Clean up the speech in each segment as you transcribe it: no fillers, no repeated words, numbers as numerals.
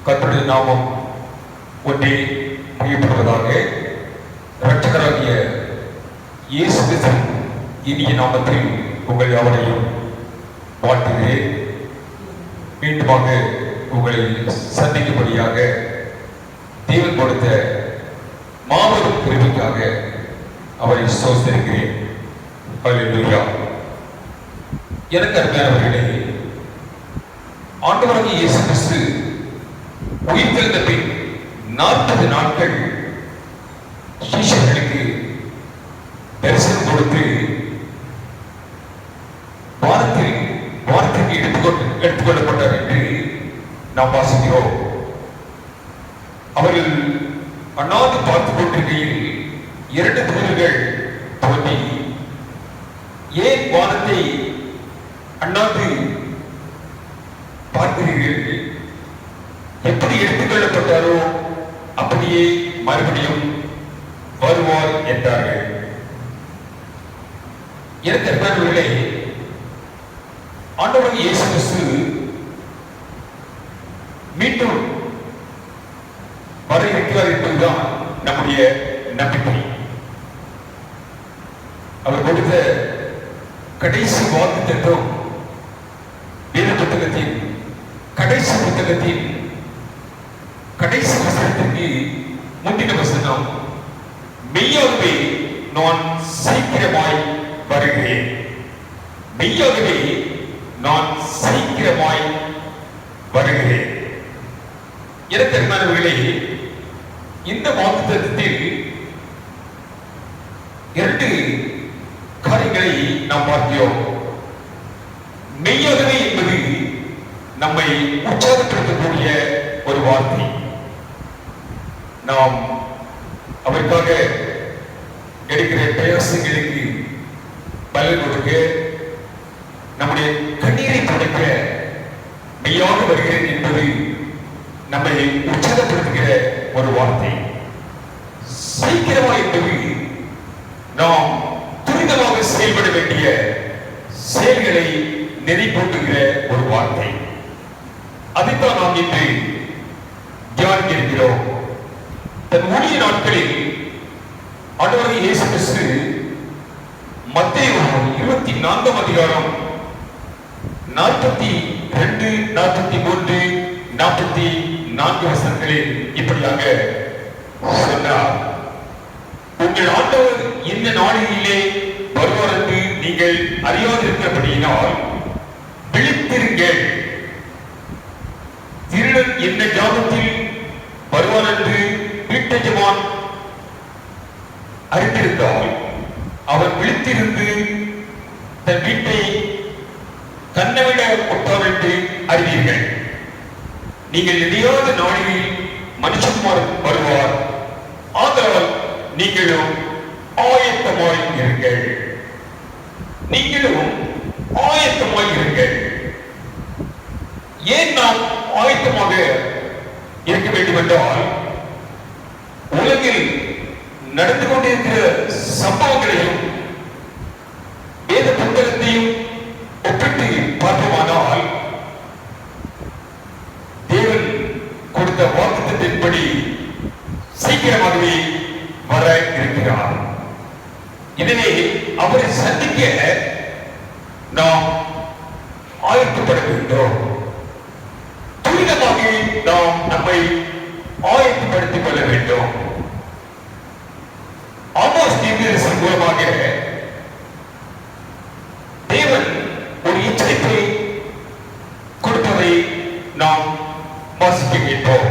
கர்த்தருடைய நாமம் ஒன்றே புரியப்படுவதாக. இரட்சகராகிய இயேசு கிறிஸ்துவின் இனிய நாமத்தில் உங்கள் யாவரையும் வாழ்த்துகிறேன். மீண்டுமாக உங்களை சந்திக்கும்படியாக தேவன் கொடுத்த மாபெரும் கிருபைக்காக அவரை ஸ்தோத்திரிக்கிறேன். ஹல்லேலூயா. எனக்கு அருமையானவர்களே, ஆண்டவராகிய இயேசு கிறிஸ்து உயிர்த்தெழுந்த பின் 40 நாட்கள் சீஷர்களுக்கு தரிசனம் கொடுத்து வாரத்திற்கு எடுத்துக்கொள்ளப்பட்டார் என்று நாம் வாசிக்கிறோம். அவர்கள் அண்ணாந்து பார்த்துக் கொண்டிருக்கையில் 2 தூதர்கள் தோன்றி, ஏன் வானத்தை அண்ணாந்து பார்க்கிறீர்கள்? எப்படி எடுத்துக்கொள்ளப்பட்டாரோ அப்படியே மறுபடியும் வருவார் என்றார்கள். எனக்கு அருமையானவர்களே, ஆண்டவராகிய இயேசு கிறிஸ்து மீண்டும் வர இருக்கிறார் என்பதுதான் நம்முடைய நம்பிக்கை. அவர் கொடுத்த கடைசி வாக்குத்தத்தம் வேத புத்தகத்தின் கடைசி புத்தகத்தின் கடைசி வசனத்திற்கு முந்தின வசனம், மெய்யாகவே நான் சீக்கிரமாய் வருகிறேன். மெய்யாகவே நான் சீக்கிரமாய் வருகிறேன். எனக்கு அருமையானவர்களே, இந்த வாக்குத்தத்தத்தில் 2 காரியங்களை நாம் பார்க்கிறோம். மெய்யாகவே என்பது நம்மை உற்சாகப்படுத்தக்கூடிய ஒரு வார்த்தை. நாம் அவருக்காக எடுக்கிற பிரயாசங்களுக்கு பலன் கொடுக்க, நம்முடைய கண்ணீரை துடைக்க மெய்யாக வருகிறேன் என்பது நம்மை உற்சாகப்படுத்துகிற ஒரு வார்த்தை. சீக்கிரமா என்பது நாம் துரிதமாக செயல்பட வேண்டிய செயல்களை நெறிப்போட்டுகிற ஒரு வார்த்தை. அதைத்தான் நாம் இன்று தியானிக்க இருக்கிறோம். தன் ஊழிய நாட்களில் ஆண்டவராகிய இயேசு கிறிஸ்து மத்தேயு 24 அதிகாரம் 42, 43, 44 வசனங்களில் இப்படியாக சொன்னார். உங்கள் ஆண்டவர் இந்த நாளிலே வருவார் என்று நீங்கள் அறியாதிருக்கிறபடியினால் விழித்திருங்கள். திருடன் என்ன ஜாமத்தில் வருவார் என்று வீட்டெஜமான் அறிந்திருந்தால் அவன் விழித்திருந்து தன் வீட்டை கண்ணவிட ஒட்டார் என்று அறிவீர்கள். நீங்கள் எதையாத நாளில் மனுஷன்மார் வருவார். ஆதலால் நீங்களும் ஆயத்தமாய் இருங்கள். நீங்களும் ஆயத்தமாய் இருங்கள். ஏன் நாம் ஆயத்தமாக இருக்க வேண்டும் என்றால், உலகில் நடந்து கொண்டிருக்கிற சம்பவங்களையும் வேத புத்தகத்தையும் ஒப்பிட்டு பார்ப்போமானால், தேவன் கொடுத்த வாக்குத்தத்தின்படி சீக்கிரமாகவே வர இருக்கிறார். எனவே அவரை சந்திக்க நாம் ஆயத்தப்பட வேண்டும். துரிதமாக நாம் நம்மை ஆயத்தப்படுத்திக் கொள்ள வேண்டும். ஆமோஸ் தீர்க்கதரிசி மூலமாக தேவன் ஒரு எச்சரிப்பை கொடுப்பதை நாம் வாசிக்க கேட்போம்.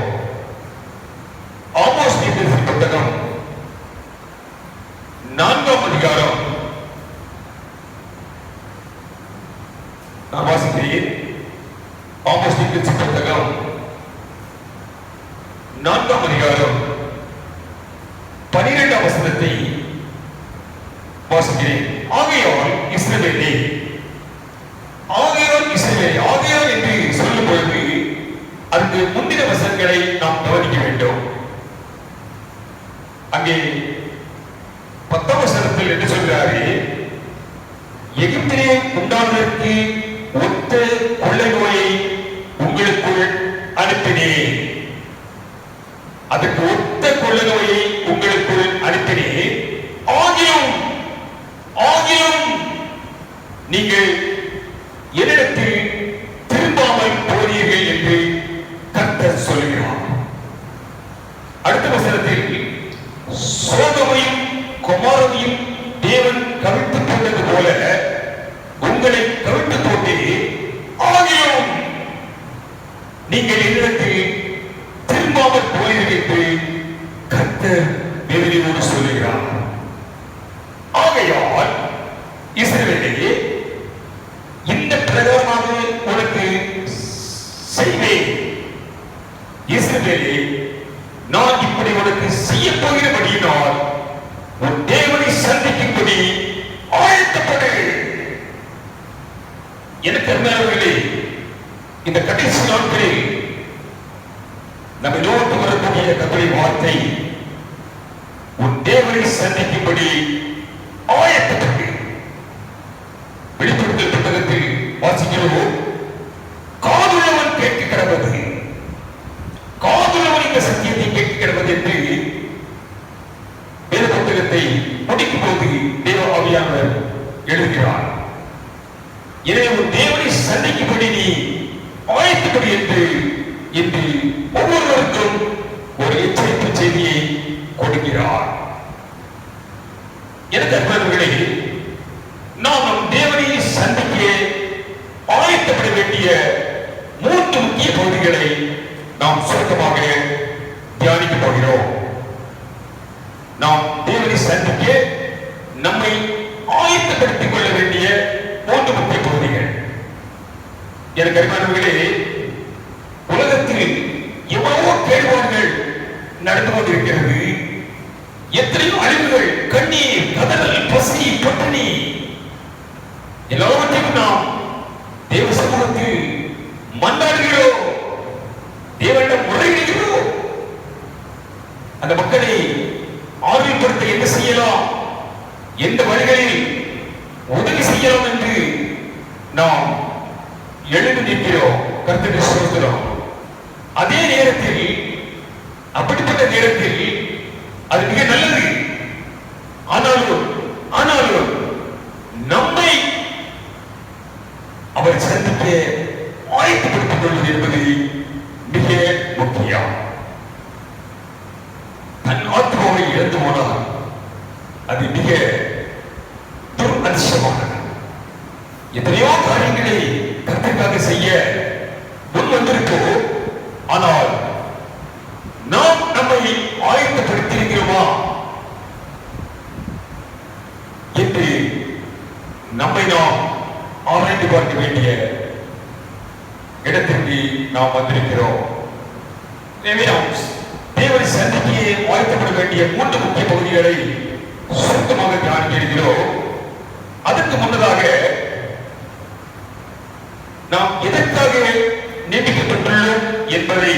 ஆமோஸ் தீர்க்கதரிசி புத்தகம் 4ஆம் அதிகாரம் நான் வாசிக்கிறேன். ஆமோஸ் தீர்க்கதரிசி புத்தகம் 4ஆம் அதிகாரம் 12ஆம் வசனத்தை வாசிக்கிறேன். ஆகையால் இஸ்ரவேலே, ஆகையால் என்று சொல்லும் பொழுது அதுக்கு முந்தின வசனங்களை நாம் கவனிக்க வேண்டும். அங்கே 10ஆம் வசனத்தில் என்ன சொல்கிறாரு? எகிப்திலே உண்டானதற்கு ஒத்த கொள்ளை நோயை உங்களுக்குள் அனுப்பினேன். அதுக்கு ஒத்த கொள்ளுநோயை உங்களுக்குள் அனுப்பினேன். ஆகிலும் நீங்கள் என்னிடத்தில் திரும்பாமல் போனீர்கள் என்று கர்த்தர் சொல்கிறார். அடுத்த வசனத்தில் சோதோமையும் கொமோராவையும் தேவன் கவிழ்த்து போட்டது போல உங்களை கவிழ்த்து போட்டு, ஆகிலும் நீங்கள் என்னிடத்தில் திரும்பாமல் போனீர்கள் என்று கர்த்தர் வேதனையோடு சொல்லுகிறார். ஆகையால் இஸ்ரவேலே, இந்த பிரகாரமாக உனக்கு செய்வேன். இஸ்ரவேலே, நான் இப்படி உனக்கு செய்ய போகிறபடியினால் உன் தேவனை சந்திக்கும்படி ஆயத்தப்படு. எனக்கு அருமையானவர்களே, இந்த கடைசி நாட்களில் நம்ம நோக்கி வரக்கூடிய கர்த்தருடைய வார்த்தை, உன் தேவனை சந்திக்கும்படி ஆயத்தப்படு. வெளிப்படுத்தல் புத்தகத்தில் வாசிக்கிறோம், காதுள்ளவன் கேட்க கிடப்பது, காதுள்ளவன் இந்த சத்தியத்தை கேட்க கிடப்பது என்று வேத புத்தகத்தை முடிக்கும் போது தேவ ஆவியானவர் எழுதுகிறார். எனவே உன் தேவனை சந்திக்கும்படி நீ ஆயத்தப்படு என்று ஒவ்வொருவருக்கும் ஒரு எச்சரிப்பு செய்தியை கொடுக்கிறார். எனக்கு அன்பர்களே, நாம் நம் தேவனை சந்திக்க ஆயத்தப்பட வேண்டிய 3 முக்கிய பகுதிகளை நாம் சுருக்கமாக தியானிக்க போகிறோம். நாம் தேவனை சந்திக்க நம்மை ஆயத்தப்படுத்திக் கொள்ள வேண்டிய 3 முக்கிய பகுதிகள். எனக்கு அருமையானவர்களே, உலகத்தில் எவ்வளவோ கேள்வான்கள் நடந்து கொண்டிருக்கிறது. எத்தனையோ அழிவுகள், கண்ணீர், கதறல், பசி, பட்டினி, எல்லாவற்றையும் நாம் தேவ சமூகத்தில் மன்றாடுகிறோம், தேவனிடம் முறையிடுகிறோம். அந்த மக்களை ஆறுதல்படுத்த என்ன செய்யலாம், எந்த வழிகளில் உதவி செய்யலாம் என்று நாம் எழுந்து நிற்கிறோம். கர்த்தருக்கு ஸ்தோத்திரம். அதே நேரத்தில், அப்படிப்பட்ட நேரத்தில் அது மிக நல்லது. ஆனாலும் நம்மை அவர் சந்திக்க ஆயத்தப்படுத்திக் கொள்வது என்பது மிக முக்கியம். தன் ஆத்மாவை இழந்து போனால் அது மிக துரதிர்ஷ்டமானது. எத்தனையோ காரியங்களை கர்த்தருக்காக செய்ய முன் வந்திருப்போம், ஆனால் நாம் நம்மை ஆயத்தப்படுத்தியிருக்கிறோமா என்று நம்மை நாம் ஆராய்ந்து பார்க்க வேண்டிய இடத்திற்கு நாம் வந்திருக்கிறோம். எனவே நாம் தேவனை சந்திக்க ஆயத்தப்பட வேண்டிய 3 முக்கிய பகுதிகளை சுருக்கமாக தியானிக்கிறோம். அதற்கு முன்னதாக நாம் எதற்காக நியமிக்கப்பட்டுள்ளோம் என்பதை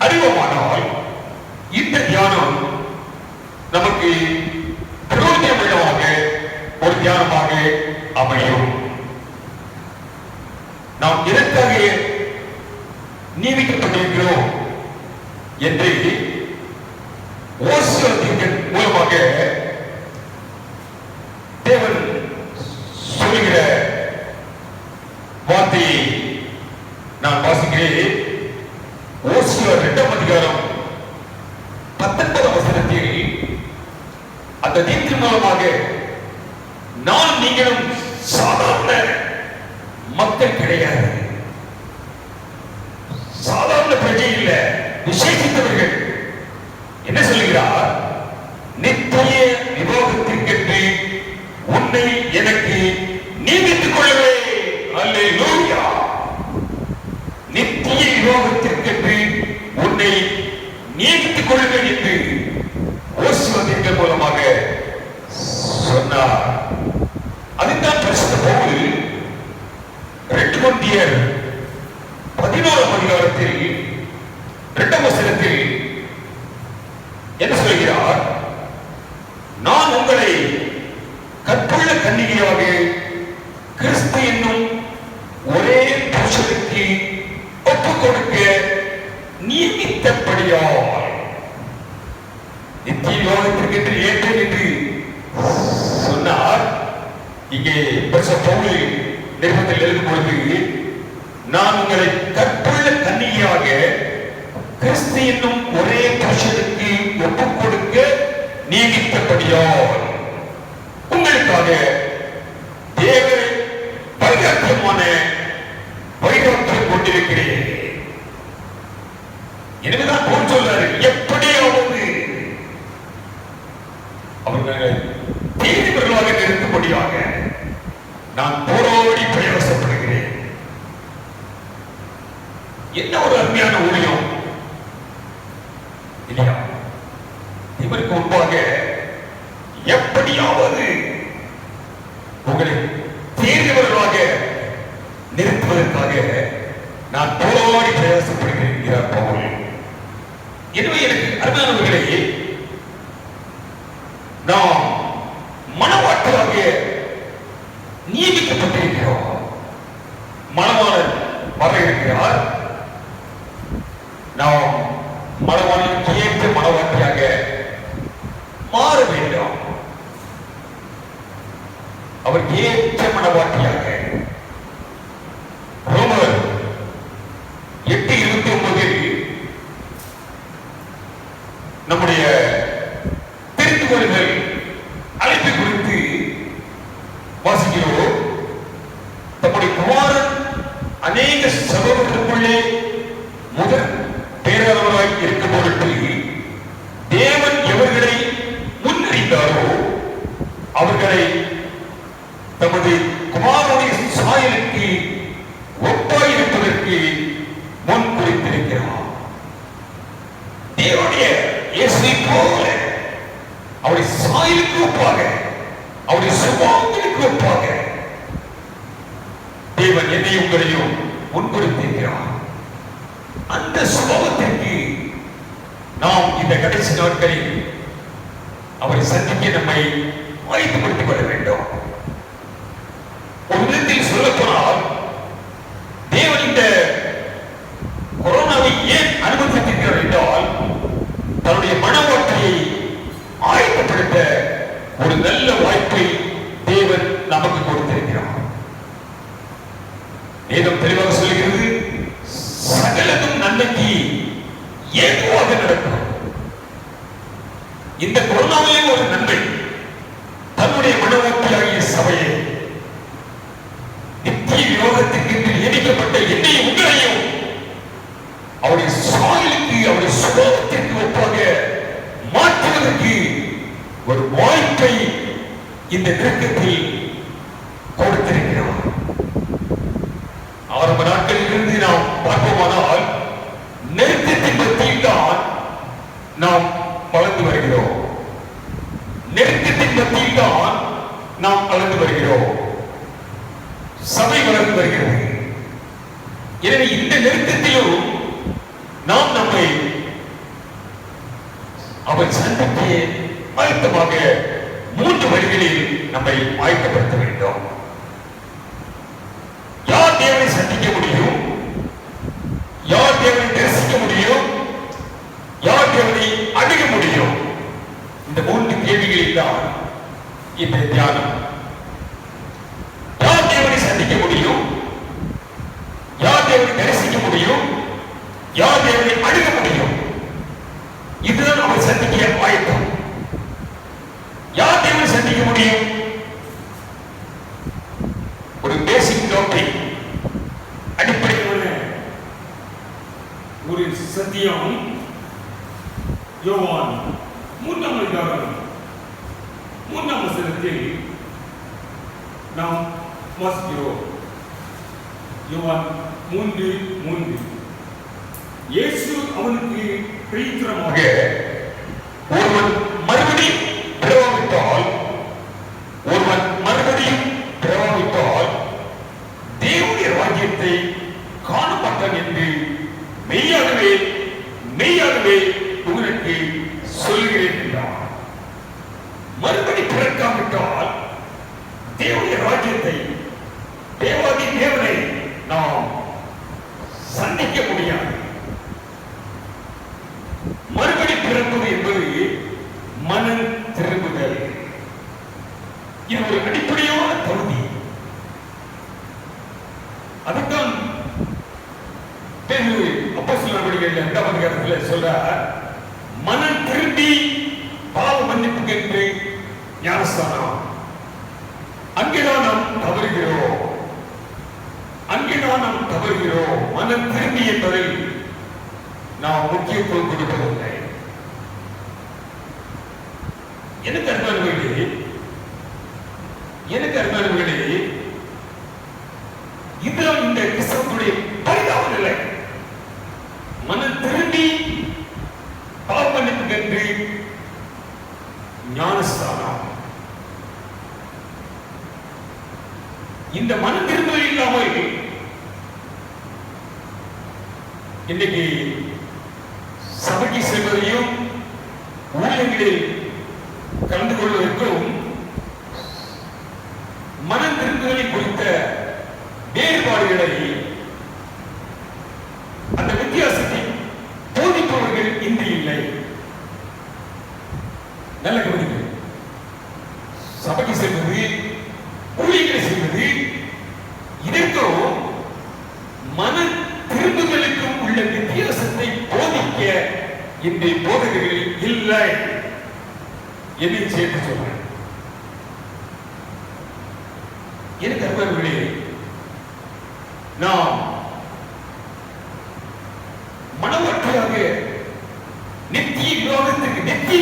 அறிவோமானால் இந்த தியானம் நமக்கு பிரயோஜனமுள்ளதாக ஒரு தியானமாக அமையும். நாம் எதற்காக நியமிக்கப்பட்டிருக்கிறோம் என்று ஓசியாவின் மூலமாக தேவன் சொல்லுகிற வார்த்தையை நான் வாசிக்கிறேன். ஓசியா 2ஆம் அதிகாரம் 19ஆம் வசனத்தில் அந்த தீர்ப்பின் மூலமாக நான் நீங்களும் சாதாரண மக்கள் கிடையாது, சாதாரண பிரஜை இல்ல, விசேஷித்தவர்கள். என்ன சொல்லுகிறார்? நித்திய விவாகத்திற்கென்று உன்னை எனக்கு நியமித்துக் கொள்ளவே. அல்லேலூயா. நித்திய விவாகத்திற்கென்று உன்னை நியமித்துக் கொள்ளுங்கள் என்று ஓசியாவின் மூலமாக சொன்னார். அதுதான் பரிசுத்த பவுல் 2 கொரிந்தியர் 11ஆம் அதிகாரத்தில் 2ஆம் வசனத்தில் என்ன சொல்கிறார்? நான் உங்களை கற்புள்ள கன்னிகையாக கிறிஸ்து என்னும் ஒரே புருஷனுக்கு ஒப்புக் கொடுக்க நியமித்து நீங்கித்தபடியால் நித்திய யோகத்திற்கு ஏற்றேன் என்று சொன்னார். இங்கே பவுல் நிருபத்தில் எழுதும் பொழுது, நான் உங்களை கற்புள்ள கன்னிகையாக கிறிஸ்து என்னும் ஒரே புருஷனுக்கு ஒப்புக் கொடுக்க நீங்கித்தபடியால் உங்களுக்காக தேவனை பரிகாத்தியமான பரிகாத்தியம் கொண்டிருக்கிறேன். எனவேதான் போல் சொல்றாரு, எப்படியாவது அவர்களை தீவிரமாக நிறுத்தும்படியாக நான் போராடி பிரயாசப்படுகிறேன். என்ன ஒரு அருமையான ஊழியம் இல்லையா? இவருக்கு முன்பாக எப்படியாவது உங்களை தீவிரமாக நிறுத்துவதற்காக நான் போராடி பிரயாசப்படுகிறேன் பவுல். எனவே எனக்கு அருமையானவர்களே, நாம் மனவாட்டியாக நியமிக்கப்பட்டிருக்கிறோம். மணவாளன் வர இருக்கிறார். நாம் மணவாளனுக்கு ஏற்ற மனவாட்டியாக மாற வேண்டும். அவர் ஏற்ற மனவாட்டியாக. ரோமர் 8:29 நம்முடைய திருத்துவர்கள் அழைப்பு குறித்து வாசிக்கிறோம். தம்முடைய குமாரன் அநேக சகோதரர்களுக்குள்ளே முதல் பேரளவராய் இருக்கும் பொருட்டு தேவன் எவர்களை முன்னறிந்தாரோ அவர்களை தமது குமாரனுடைய சாயலுக்கு ஒப்பாயிருப்பதற்கு முன் குறித்திருக்கிறார். தேவனுடைய இயேசுவை போல அவருடைய சாயலுக்கு ஒப்பாக, அவருடைய சுபாவங்களுக்கு ஒப்பாக தேவன் என்னை உங்களையும் முன்குறித்திருக்கிறார். அந்த சுபாவத்திற்கு நாம் இந்த கடைசி நாட்களில் அவரை சந்திக்க நம்மை ஆயத்தப்படுத்திக் கொள்ள வேண்டும். ஒரு விதத்தில் சொல்லப்போனால் தேவன் இந்த கொரோனாவை ஏன் அனுமதித்திருக்கிறார் என்றால், தன்னுடைய மனவாட்டியை ஆயத்தப்படுத்த ஒரு நல்ல வாய்ப்பை தேவன் நமக்கு கொடுத்திருக்கிறார். வேதம் தெளிவாக சொல்கிறது, சகலதும் நன்மைக்கு ஏதுவாக நடக்கும். இந்த கொரோனாவிலே ஒரு நன்மை, தன்னுடைய மனவாட்டியாகிய சபையை நித்திய யோகத்திற்கு நியமிக்கப்பட்ட என்னையும் உங்களையும் அவருடைய சாயலுக்கு, அவருடைய சுபாவத்திற்கு ஒப்பாக மாற்றுவதற்கு ஒரு வாய்ப்பை இந்த நெருக்கத்தில் கொடுத்திருக்கிறார். ஆரம்ப நாட்களில் இருந்து நாம் பார்ப்போமானால் நெருக்கத்தின் மத்தியில் தான் நாம் வளர்ந்து வருகிறோம். நெருக்கத்தின் மத்தியில் தான் நாம் வளர்ந்து வருகிறோம். சபை வளர்ந்து வருகிறது. எனவே இந்த நெருக்கத்திலும் நாம் நம்மை அவர் சந்திக்க ஆயத்தமாக 3 வழிகளில் நம்மை ஆயத்தப்படுத்த வேண்டும். யார் தேவனை சந்திக்க முடியும்? யார் தேவனை தரிசிக்க முடியும்? யார் தேவனை அணுக முடியும்? இந்த 3 கேள்விகளில் தான் இந்த தியானம். யார் தேவனை சந்திக்க முடியும்? யார் தேவனை தரிசிக்க முடியும்? யார் தேவனை அணுக முடியும்? இதுதான் அவர் சந்திக்க ஆயத்தம். யார் தேவனை சந்திக்க முடியும்? ஒரு பேசிக் டாபிக், அடிப்படையான ஒரு சத்தியம். யோவான் 3ஆம் அதிகாரம் 3ஆம் வசனத்தில் நாம் வாசிக்கிறோம். யோவான் 3:3 இயேசு அவனுக்கு பிரதியுத்தரமாக, ஒருவன் மறுபடியும் பிறவாவிட்டால் தேவனுடைய ராஜ்யத்தை காண மாட்டான் என்று மெய்யாகவே மெய்யாகவே உங்களுக்கு சொல்கிறேன் என்றார். மறுபடி பிறக்காவிட்டால் தேவனுடைய ராஜ்யத்தை, தேவாதி தேவனை நாம் சந்திக்க முடியாது. அப்பொழுது அப்போஸ்தலர் நடவடிக்கைகள் 2ஆம் அதிகாரத்தில் சொல்றார், மனம் திரும்பி பாவ மன்னிப்புக்கு என்று ஞானஸ்தானம். அங்கேதான் நாம் தவறுகிறோம், அங்கேதான் நாம் தவறுகிறோம். மனம் திரும்பி என்பதில் நாம் முக்கியத்துவம் கொடுப்பதில்லை. எனக்கு அருமையானவர்களே, இதுதான் இந்த கிறிஸ்தவத்துடைய பரிதாப நிலை. மனம் திரும்பி பாவ மன்னிப்புக்கு என்று ஞானஸ்தானம். இந்த மனம் திரும்பல் இல்லாமல் இன்னைக்கு சபைக்கு செல்வதையும் ஊழியங்களில் கலந்து கொள்வதற்கும் மனம் திரும்புதலை குறித்த வேறுபாடுகளை, அந்த வித்தியாசத்தை போதிப்பவர்கள் இன்று இல்லை. நல்ல கவனிப்பு. சபைக்கு செல்வது, ஊழியர்களை செய்வது, இதற்கும் மன திரும்புதலுக்கும் உள்ள வித்தியாசத்தை போதிக்க இன்றைய போதகர்கள் இல்லை என்று சேர்த்து சொல்றேன். எனக்கு அருமையானவர்களே, நாம் மனவற்றையாக நித்திய விவாதத்துக்கு நித்திய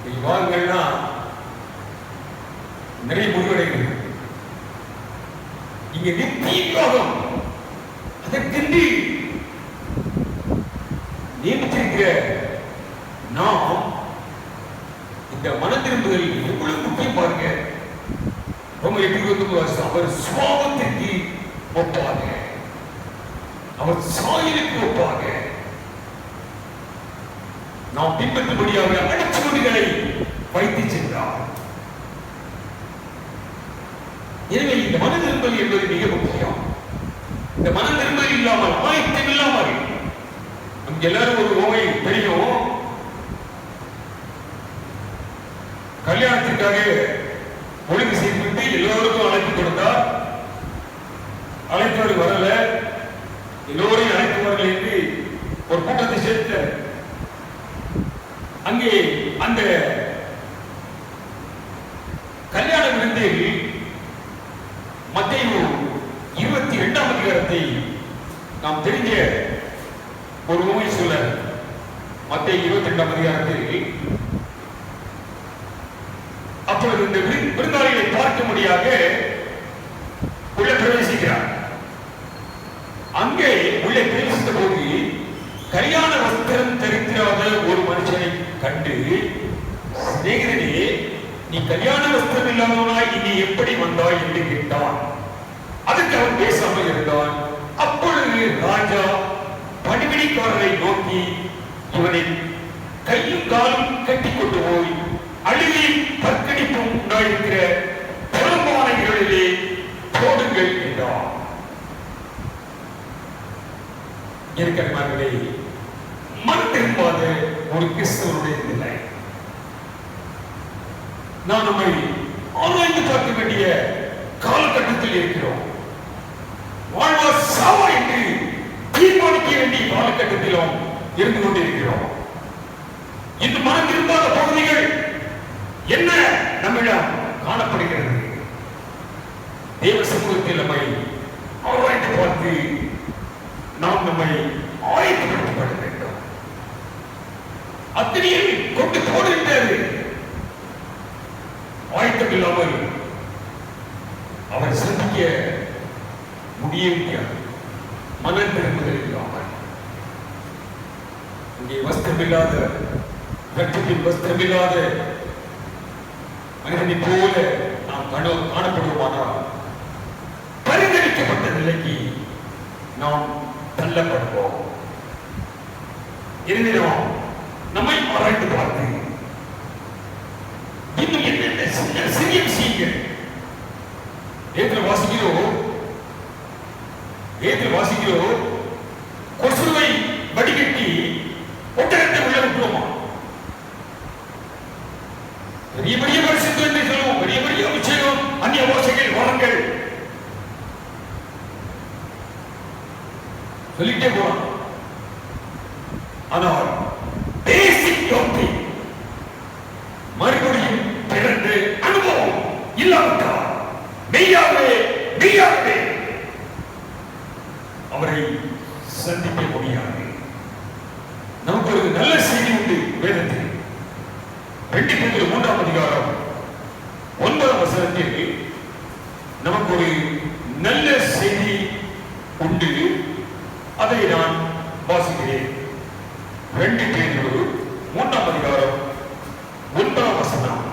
விவாதங்கள்னா நிறைய முடிவடைகிறது. இங்க நித்திய விவாதம் அதற்கென்று நியமித்திருக்கிற நாம் இந்த மன திரும்புதல் எவ்வளவு முக்கியம் பாருங்க. ரோமர் 8:29 அவர் சுபாவத்திற்கு ஒப்பாக, அவர் சாயலுக்கு ஒப்பாக நாம் பின்பற்றும்படியாக அடிச்சுவடுகளை வைத்து சென்றார். எனவே இந்த மன திரும்பல் என்பது மிக முக்கியம். இந்த மன திரும்பல் இல்லாமல், ஆயத்தம் இல்லாமல், நமக்கு எல்லாரும் ஒரு ஓமை தெரியும். கல்யாணத்திற்காக ஒழுங்கு செய்துவிட்டு எல்லோருக்கும் அழைப்பு கொடுத்தார். அழைத்தோடு வரல, எல்லோரையும் அழைத்தவர்கள் என்று ஒரு கூட்டத்தை சேர்த்த அங்கே அந்த கல்யாண விருந்தில் மத்தேயு 22ஆம் அதிகாரத்தை நாம் தெரிஞ்ச ஒரு உண்மை சொல்ல, மத்தேயு 22ஆம் அதிகாரத்தில் அப்பொழுது இந்த விருந்தாளிகளை பார்க்கும்படியாக உள்ளே பிரவேசிக்கிறார். அங்கே உள்ளே பிரவேசித்த போது கல்யாண வஸ்திரம் தரித்திராத ஒரு மனுஷனை கண்டு, சிநேகிதனே, நீ கல்யாண வஸ்திரம் இல்லாதவனாய் இனி எப்படி வந்தாய் என்று கேட்டான். அதுக்கு அவன் பேசாமல் இருந்தான். அப்பொழுது ராஜா பணிவிடைக்காரரை நோக்கி, இவனை கையும் காலும் கட்டி கொண்டு போய் அழுகையும் பற்கடிப்பும் உண்டாயிருக்கிற புறம்பானைகளிலே போடுங்கள் என்றார். இருக்கிறவர்களே, மனம் திரும்பாத ஒரு கிறிஸ்தவனுடைய நிலை. நாம் நம்மை ஆராய்ந்து பார்க்க வேண்டிய காலகட்டத்தில் இருக்கிறோம். வாழ்வா சாவா என்று தீர்மானிக்க வேண்டிய காலகட்டத்திலும் இருந்து கொண்டிருக்கிறோம். இந்த மனம் திரும்பாத பகுதிகள் என்ன நம்மிடம் காணப்படுகிறது? தேவ சமூகத்தில் நம்மை ஆராய்ந்து பார்த்து நாம் நம்மை ஆயத்தப்படுத்தப்பட வேண்டும். அத்தனையை கொண்டு போடுகின்றது. ஆயத்தம் இல்லாமல் அவர் சந்திக்க முடியாது. மனம் திரும்புதல் இல்லாமல், இங்கே வஸ்திரமில்லாத, ரத்தத்தில் வஸ்திரமில்லாத மனிதனை போல நாம் காணப்படுவோமானால் பரிந்துரைக்கப்பட்ட நிலைக்கு நாம் தள்ளப்படுவோம். எனவே நாம் நம்மை ஆராய்ந்து பார்த்து இன்னும் என்னென்ன சிறிய விஷயங்கள் வேதத்தில் வாசிக்கிறோம். கொசுவை வடிகட்டி ஒட்டகத்தை உள்ள விட்டுருமா? பெரிய பெரிய பரிசுத்தம் என்று சொல்லுவோம், பெரிய பெரிய அபிஷேகம், அந்நிய பாஷைகள், வரங்கள். சொல்லிட்டே போலாம். ஆனால் பேசிக் டாபிக் மறுபடியும் பிறந்து அனுபவம் இல்லாவிட்டால் மெய்யாகவே அவரை சந்திக்க முடியாது. நமக்கு ஒரு நல்ல செய்தி உண்டு வேதத்தில். 2 பேதுரு 3ஆம் அதிகாரம் 9ஆம் வசனத்தில் நமக்கு ஒரு நல்ல செய்தி உண்டு. அதை நான் வாசிக்கிறேன். 2 பேதுரு 3ஆம் அதிகாரம் 9ஆம் வசனம்.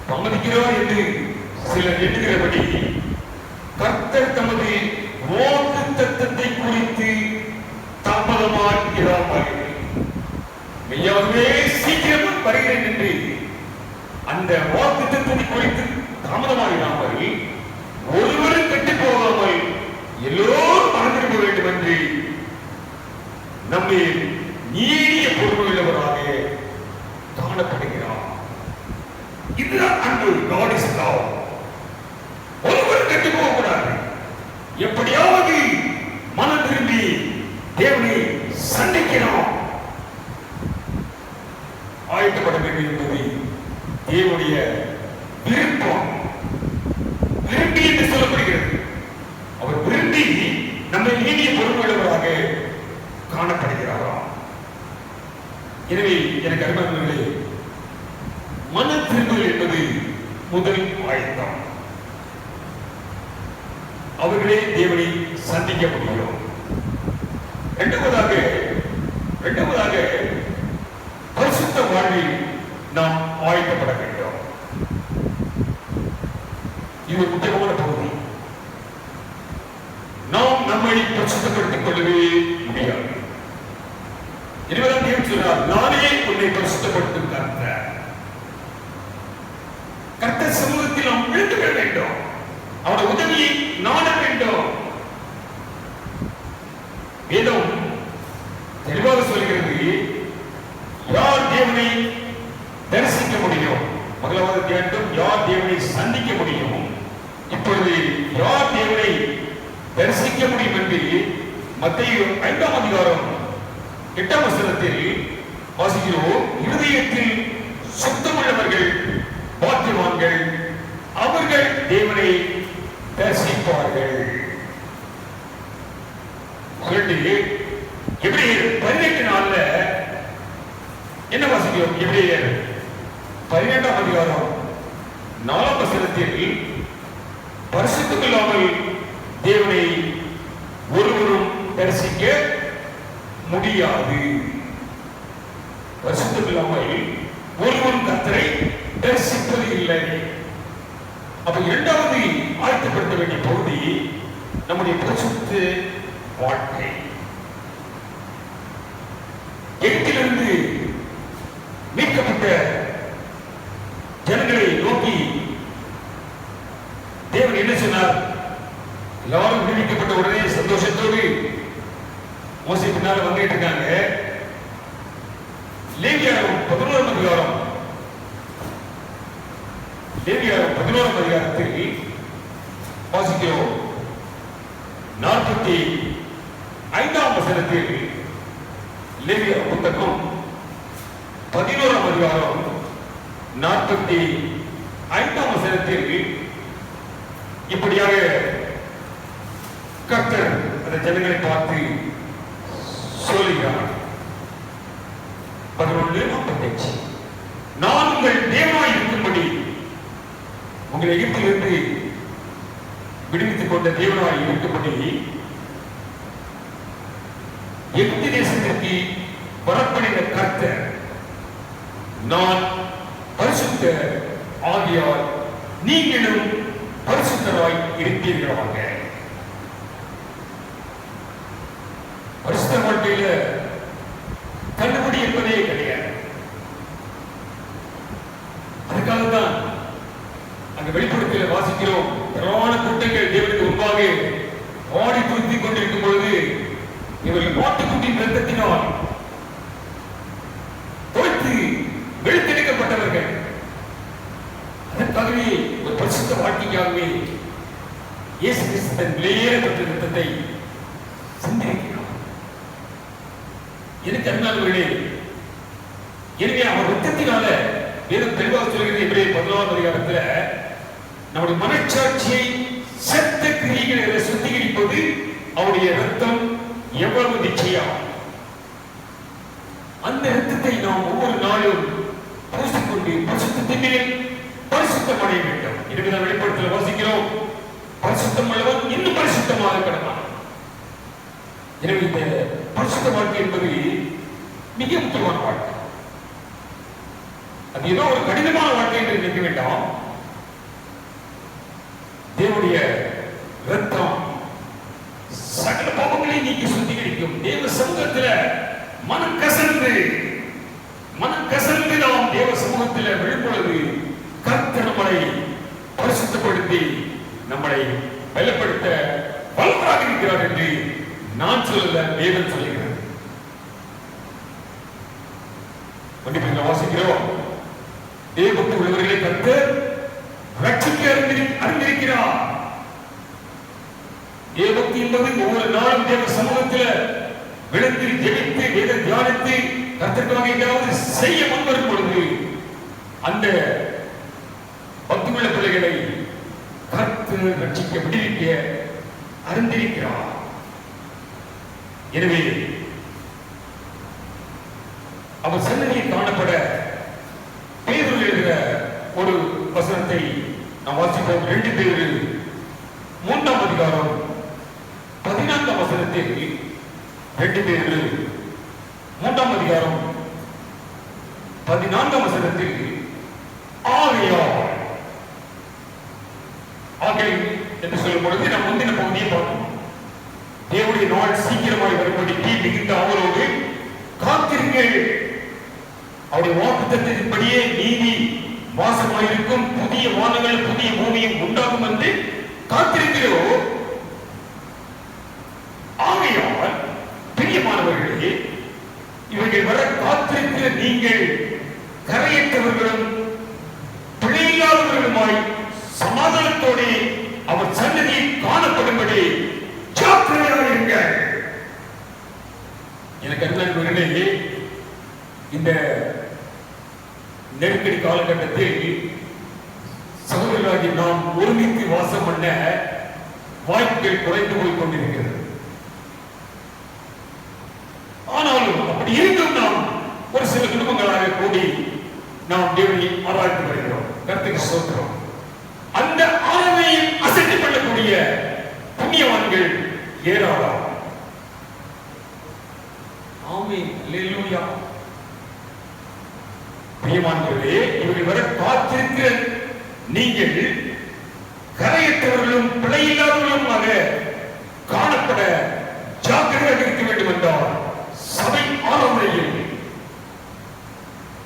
தாமதிக்கிறார் என்று சிலர் எண்ணுகிறபடி கர்த்தர் தமது வாக்குத்தத்தத்தை குறித்து தாமதமாகிறாமல் மெய்யாகவே சீக்கிரம் வருகிறேன் என்று அந்த வாக்குத்தத்தத்தை குறித்து தாமதமாகிறாமல் ஒருவரும் கெட்டு போகாமல் எல்லோரும் மறந்திருக்க வேண்டும் என்று நம்மை நீடிய பொறுமையுள்ளவராக காணப்படுகிறார். இதுதான் அன்பு. God is love. ஒருவர் கெட்டு போகக்கூடாது. எப்படியாவது மனம் திரும்பி தேவனை சந்திக்கிறோம், ஆயத்தப்பட வேண்டும் என்பது தேவனுடைய விருப்பம். விரும்பி என்று சொல்லப்படுகிறது. அவர் விரும்பி நம்மை நீடிய பொறுமையுள்ளவராக காணப்படுகிறாரா? எனவே எனக்கு அருமையானவர்களே, மன திரும்புதல் என்பது முதல் ஆயத்தம். அவர்களே தேவனை சந்திக்க முடியும். இரண்டாவதாக பரிசுத்த வாழ்வில் நாம் ஆயத்தப்பட வேண்டும். இது முக்கியமான பகுதி. நாம் நம்மை பரிசுத்தப்படுத்திக் கொள்ளவே முடியாது. தேவன் சொல்றார், நானே உன்னை பரிசுத்தப்படுத்தும் கர்த்தர். கர்த்தர் சமூகத்தில் நாம் விழுந்து கொள்ள வேண்டும். அவருடைய உதவியை நாட வேண்டும். வேதம் தெளிவாக சொல்கிறது, யார் தேவனை தரிசிக்க முடியும்? முதலாவது தியானம், யார் தேவனை சந்திக்க முடியும்? இப்பொழுது யார் தேவனை தரிசிக்க முடியும் என்று மத்தேயு 5ஆம் அதிகாரம் 8ஆம் வசனத்தில் வாசிக்கிறோம். இருதயத்தில் சுத்தமுள்ளவர்கள் பாக்கியவான்கள், அவர்கள் தேவனை தரிசிப்பார்கள். எபிரேயர் 18:4 என்ன வாசிக்கிறோம்? எபிரேயர் 18ஆம் அதிகாரம் 4ஆம் வசனத்தில் பரிசுத்தம் இல்லாமல் தேவனை ஒருவரும் தரிசிக்க முடியாது. பரிசுத்தம் இல்லாமல் ஒருவரும் கர்த்தரை தரிசிப்பது இல்லை. அப்ப இரண்டாவது ஆயத்தப்படுத்த வேண்டிய பகுதி நம்முடைய பரிசுத்த வாழ்க்கை. எகிப்திலிருந்து மீட்கப்பட்ட ஜனங்களை நோக்கி தேவன் என்ன சொன்னார்? எல்லாரும் விடுவிக்கப்பட்ட உடனே சந்தோஷத்தோடு மோசே பின்னால வந்துட்டு இருக்காங்க. லேவியர் 11ஆம் அதிகாரம் 11ஆம் அதிகாரத்தில் வாசிக்கிறோம். 45ஆம் வசனத்தில் லேவியர் புத்தகம் 11ஆம் அதிகாரம் 45ஆம் வசனத்தில் இப்படியாக கர்த்தர் அந்த ஜனங்களை பார்த்து சொல்லுகிறார். 11:45, நான் உங்கள் தேவனாய் இருக்கும்படி உங்களை எகிப்திலிருந்து விடுவித்துக் கொண்ட தேவனாய் இருக்கும்படி எகிப்து தேசத்திற்கு வரப்படின கர்த்தர் நான் பரிசுத்தர் ஆகியால் நீங்களும் பரிசுத்தராய் இருப்பீர்களாக. பரிசுத்த வாழ்க்கையில கண்டுபிடி என்பதே கிடையாது. அதுக்காகத்தான் அங்க வெளிப்படுத்தில வாசிக்கிறோம், திரளான கூட்டங்கள் தேவனுக்கு முன்பாக ஆடி துதித்துக் கொண்டிருக்கும் பொழுது இவர்கள் மாட்டுக்குட்டியின் இரத்தத்தினால் தோய்த்து வெளுத்தெடுக்கப்பட்டவர்கள். அதற்காகவே ஒரு பரிசுத்த வாழ்க்கைக்காகவே இயேசு கிறிஸ்து தன் விலையேற பெற்ற இரத்தத்தை சிந்திக்கிறார். எனக்கு அருமையானவர்களே, எனவே அவர் ரத்தத்தினால வேதம் தெளிவாக சொல்கிறது எபிரேயர் 11ஆம் அதிகாரத்துல நம்முடைய மனச்சாட்சியை செத்த கிரியைகளை சுத்திகரிப்பது அவருடைய ரத்தம் எவ்வளவு நிச்சயம். அந்த ரத்தத்தை நாம் ஒவ்வொரு நாளும் பூசிக்கொண்டு பரிசுத்தத்தின் மேல் பரிசுத்தம் அடைய வேண்டும். எனவே நாம் வெளிப்படுத்தல வாசிக்கிறோம், பரிசுத்தம் உள்ளவன் இன்னும் பரிசுத்தமாக கடந்தான். எனவே இந்த பரிசுத்த வாழ்க்கை என்பது மிக முக்கியமான வாழ்க்கை. அது ஏதோ ஒரு கடினமான வாழ்க்கை என்று நினைக்க வேண்டாம். தேவனுடைய ரத்தம் சகல பாவங்களை நீக்கி சுத்திகரிக்கும். தேவ சமூகத்தில் மனம் கசந்து நாம் தேவ சமூகத்தில் விழும்பொழுது கர்த்தர் நம்மளை பரிசுத்தப்படுத்தி நம்மளை பலப்படுத்த வல்லவராக இருக்கிறார் என்று நான் சொல்லல, வேதம் சொல்லுகிறது. மன்னிப்புகளை வாசிக்கிறோம். தேவபக்தி உள்ளவர்களை கர்த்தர் ரட்சிக்க அறிந்திருக்கிறார். தேவபக்தி என்பது ஒவ்வொரு நாளும் தேவ சமூகத்தில் விழுந்து ஜெபித்து வேத தியானித்து கர்த்தருக்காக ஏதாவது செய்ய முன்வரும் பொழுது அந்த பக்தியுள்ள பிள்ளைகளை கர்த்தர் ரட்சிக்க விடுவிக்க அறிந்திருக்கிறார். எனவே அவர் சன்னதியில் காணப்பட பேதுரு எழுதுகிற ஒரு வசனத்தை நாம் வாசிப்போம். 2 பேரு 3ஆம் அதிகாரம் 14ஆம் வசனத்தில் 2 பேரு 3ஆம் அதிகாரம் 14ஆம் வசனத்தில் ஆகையால் என்று சொல்லும் பொழுது நாம் முந்தின பகுதியை பார்க்கணும். தேவனுடைய நாள் சீக்கிரமாய் வரும்படிக்கு மிகுந்த அவரோடு காத்திருங்கள். அவருடைய வாக்குத்தத்தத்தின்படியே நீதி வாசமாயிருக்கும் புதிய வானங்கள் புதிய பூமியும் உண்டாகும் என்று காத்திருக்கிறோம். ஆகையால் பிரியமானவர்களே, இவர்கள் வர காத்திருக்கிற நீங்கள் கரையற்றவர்களும் பிழையில்லாதவர்களுமாய் சமாதானத்தோடு அவர் சன்னதியில் காணப்படும்படி ஜாக்கிரதையாக இருங்கள். எனக்கு அருமையானவர்களே, இந்த நெருக்கடி காலகட்டத்தில் சகோதரர்களாகி நாம் ஒருமித்து வாசம் பண்ண வாய்ப்புகள் குறைந்து போய் கொண்டிருக்கிறது. ஆனாலும் அப்படி இருந்தும் நாம் ஒரு சில குடும்பங்களாக கூடி நாம் தேவனை ஆராய்ந்து வருகிறோம். கர்த்தருக்கு ஸ்தோத்திரம். அந்த ஆராதனையை அசைத்து பண்ணக்கூடிய புண்ணியவான்கள் ஏராளம். ஆமென், அல்லேலூயா. பிரியமானவர்களே, இவர்கள் வர காத்திருக்கிற நீங்கள் கரையற்றவர்களும் பிழையில்லாதவர்களுமாக காணப்பட ஜாக்கிரதையாக இருக்க வேண்டும் என்றால் சபை ஆராதனையில்,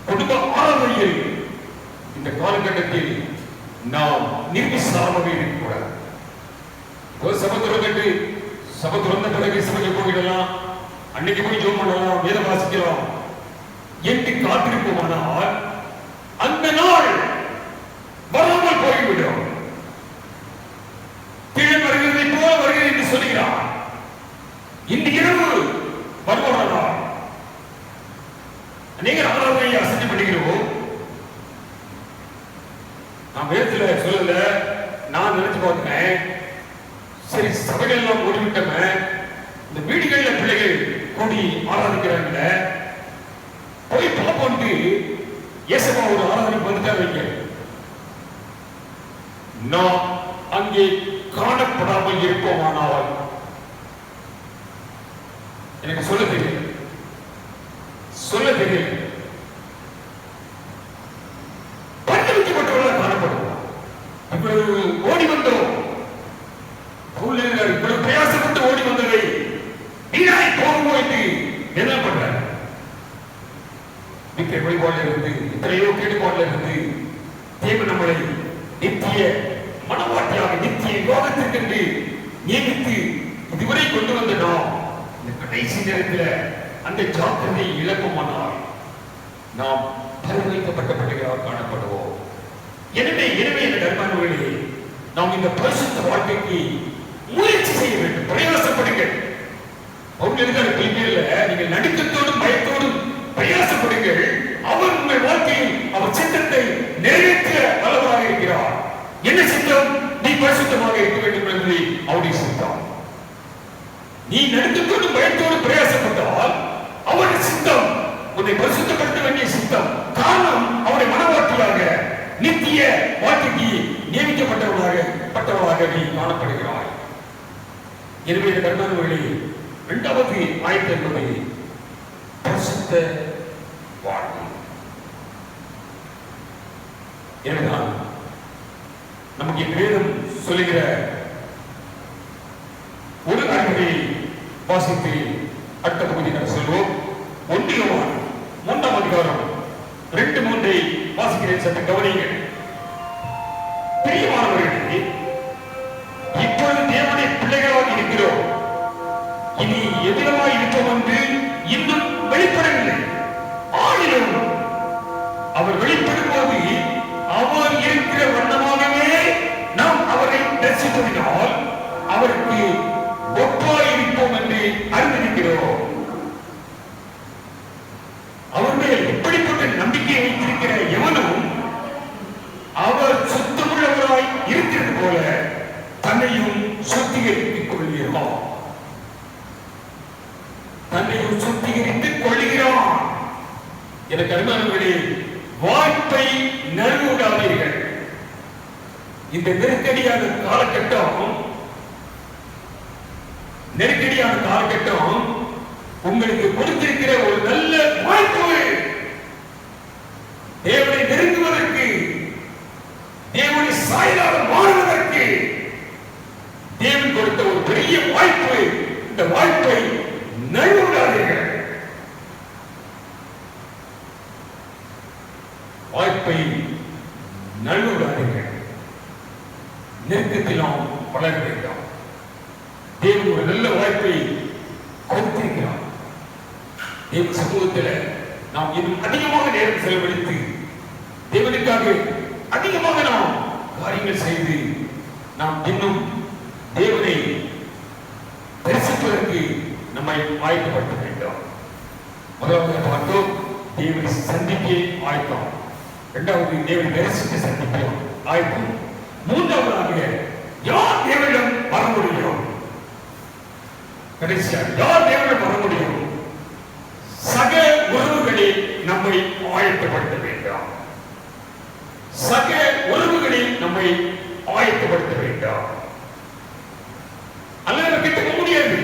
குடும்ப ஆராதனையில் இந்த காலகட்டத்தில் நாம் நிர்விசாரமாக இருக்கக்கூடாது. சபை துறந்துட்டு சபை துறந்த பிறகு சபைக்கு போயிடலாம், அன்னைக்கு போய் ஜெபம் பண்ணலாம், வேதம் வாசிக்கலாம் என்று காத்திருப்போமானால் அந்த நாள் வராமல் போய்விடும். கீழே வருகிறதை போல வருகிறது என்று சொல்கிறார். இந்த இரவு வருவாரா? அநேகர் ஆராதனையை அசைத்து பண்ணுகிறோம். நான் வேதத்தில் சொல்லல, நான் நினைச்சு பார்க்கிறேன். சரி, சபைகள் எல்லாம் ஓடிவிட்டவ, இந்த வீடுகளில் பிள்ளைகள் கூடி ஆராதிக்கிறாங்க, போய் பார்ப்போம்ட்டு இயேசுவா ஒரு ஆராதனைக்கு வந்துட்டா வைங்க, நாம் அங்கே காணப்படாமல் இருப்போமானால் எனக்கு சொல்ல தெரியல. பரிந்துரைக்கப்பட்டவர்களாக காணப்படுவோம். இவ்வளவு ஓடி வந்தோம், இவ்வளவு பிரயாசப்பட்டு ஓடி வந்ததை வீணாய் போகும்போது என்று என்ன பண்ற? மிக்க வழிபாடுல இருந்து, எத்தனையோ கேடுபாடுல இருந்து தேவன் நம்மளை நித்திய மனவாட்டியாக நித்திய யோகத்திற்கு நியமித்து இதுவரை கொண்டு வந்த நாம் இந்த கடைசி நேரத்தில் அந்த ஜாக்கிரதை இழப்புமானால் நாம் பரிந்துரைக்கப்பட்ட பிள்ளைகளாக காணப்படுவோம். எனவே என் அருமையானவர்களே, நாம் இந்த பரிசுத்த வாழ்க்கைக்கு முயற்சி செய்ய வேண்டும். பிரயாசப்படுங்கள். பவுல் எழுதுகிற பிலிப்பியர்ல நீங்கள் நடுக்கத்தோடும் பயத்தோடும் பிரயாசப்படுங்கள், அவர் உங்கள் வாழ்க்கையில் அவர் சித்தத்தை நிறைவேற்ற வல்லவராக இருக்கிறார். என்ன சித்தம்? நீ பரிசுத்தமாக இருக்க வேண்டும் என்பது அவருடைய சித்தம். நீ நடுக்கத்தோடும் பயத்தோடும் பிரயாசப்பட்டால் அவருடைய சித்தம் உன்னை பரிசுத்தப்படுத்த வேண்டிய சித்தம். காரணம் அவருடைய மனவாட்டியாக நித்திய வாழ்க்கைக்கு நியமிக்கப்பட்டவர்களாக நீ காணப்படுகிறாய். எனவே கர்மங்களே, இரண்டாவது ஆயத்து என்பது பரிசுத்த வாழ்வு. எனவேதான் நமக்கு வேதம் சொல்லுகிற ஒரு அறிவை வாசித்து அடுத்த பகுதியில் சொல்வோம். 1 யோவான் 3ஆம் அதிகாரம் 2-3 வாசிக்கிறேன், சற்று கவனியுங்கள். பிரியமானவர்களே, இப்பொழுது தேவனுடைய பிள்ளைகளாக இருக்கிறோம், இனி எதிரமாய் இருப்போம் என்று இன்னும் வெளிப்படவில்லை. ஆயினும் அவர் வெளிப்படும் போது அவர் இருக்கிற வண்ணமாகவே நாம் அவரை தரிசிப்பதினால் அவருக்கு ஒப்பாய் இருப்போம் என்று அறிந்திருக்கிறோம். அவர் மேல் இப்படிப்பட்ட நம்பிக்கை வைத்திருக்கிற எவனும் அவர் சுத்தமுள்ளவராய் இருக்கிறது போல தன்னையும் சுத்திகரித்துக் கொள்கிறான். தன்னையும் சுத்திகரித்துக் கொள்கிறான். எனக்கு அருமையானவர்களே, வாய்ப்பை நழுவிடாதீர்கள். இந்த நெருக்கடியான காலகட்டம் உங்களுக்கு கொடுத்திருக்கிற ஒரு நல்ல வாய்ப்பு. தேவனை நெருங்குவதற்கு, தேவனை சாயலாக மாறுவதற்கு தேவன் கொடுத்த ஒரு பெரிய வாய்ப்பு. இந்த வாய்ப்பை நழுவிடாதீர்கள். வாய்ப்பை நழுவிடாதீர்கள். நெருக்கத்தில் நாம் வளர வேண்டாம். தேவன் ஒரு நல்ல வாய்ப்பை கொடுத்திருக்கிறார். தேவ சமூகத்தில் நாம் இன்னும் அதிகமாக நேரம் செலவழித்து தேவனுக்காக அதிகமாக நாம் காரியங்கள் செய்து நாம் இன்னும் தேவனை தரிசிப்பதற்கு நம்மை ஆயத்தப்படுத்த வேண்டும். முதலாவது பார்த்தோம், தேவனை சந்திக்க ஆயத்தம். இரண்டாவது, தேவனை தரிசிக்க சந்திக்க ஆயத்தம். மூன்றாவதாக, யார் தேவனிடம் வர முடியும்? கடைசியாக யார் தேவனிடம் வர முடியும்? சக உறவுகளில் நம்மை ஆயத்தப்படுத்த வேண்டாம். சக உறவுகளில் நம்மை ஆயத்தப்படுத்த வேண்டாம். அல்லது கிட்ட போக முடியாது.